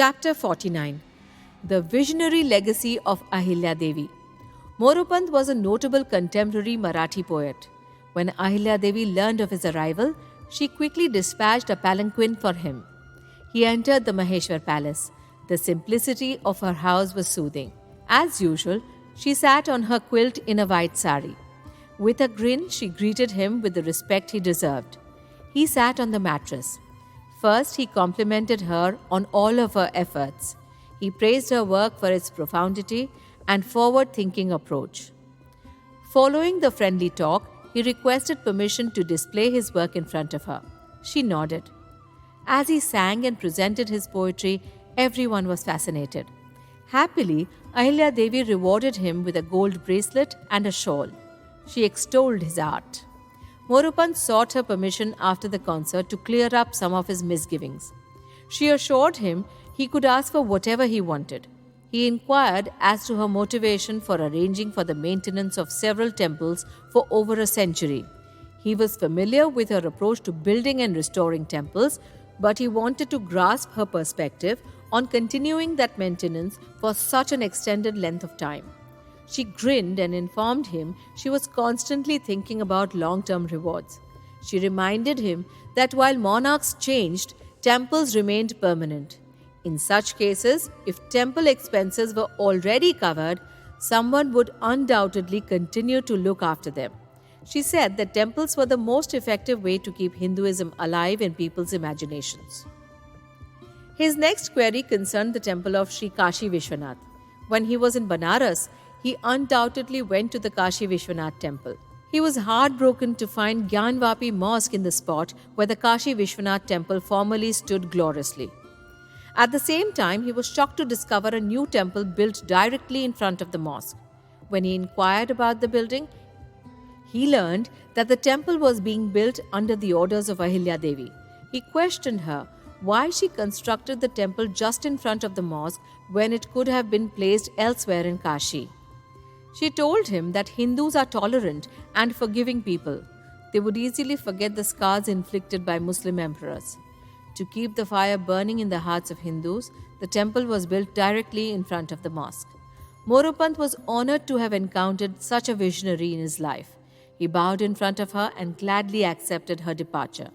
Chapter 49. The Visionary Legacy of Ahilya Devi. Moropant was a notable contemporary Marathi poet. When Ahilya Devi learned of his arrival, she quickly dispatched a palanquin for him. He entered the Maheshwar palace. The simplicity of her house was soothing. As usual, she sat on her quilt in a white sari. With a grin, she greeted him with the respect he deserved. He sat on the mattress. First, he complimented her on all of her efforts. He praised her work for its profundity and forward thinking approach. Following the friendly talk, he requested permission to display his work in front of her. She nodded. As he sang and presented his poetry, everyone was fascinated. Happily, Ahilya Devi rewarded him with a gold bracelet and a shawl. She extolled his art. Moropant sought her permission after the concert to clear up some of his misgivings. She assured him he could ask for whatever he wanted. He inquired as to her motivation for arranging for the maintenance of several temples for over a century. He was familiar with her approach to building and restoring temples, but he wanted to grasp her perspective on continuing that maintenance for such an extended length of time. She grinned and informed him she was constantly thinking about long-term rewards. She reminded him that while monarchs changed, temples remained permanent. In such cases, if temple expenses were already covered, someone would undoubtedly continue to look after them. She said that temples were the most effective way to keep Hinduism alive in people's imaginations. His next query concerned the temple of Sri Kashi Vishwanath. When he was in Banaras, he undoubtedly went to the Kashi Vishwanath temple. He was heartbroken to find Gyanvapi Mosque in the spot where the Kashi Vishwanath temple formerly stood gloriously. At the same time, he was shocked to discover a new temple built directly in front of the mosque. When he inquired about the building, he learned that the temple was being built under the orders of Ahilya Devi. He questioned her why she constructed the temple just in front of the mosque when it could have been placed elsewhere in Kashi. She told him that Hindus are tolerant and forgiving people. They would easily forget the scars inflicted by Muslim emperors. To keep the fire burning in the hearts of Hindus, the temple was built directly in front of the mosque. Moropant was honored to have encountered such a visionary in his life. He bowed in front of her and gladly accepted her departure.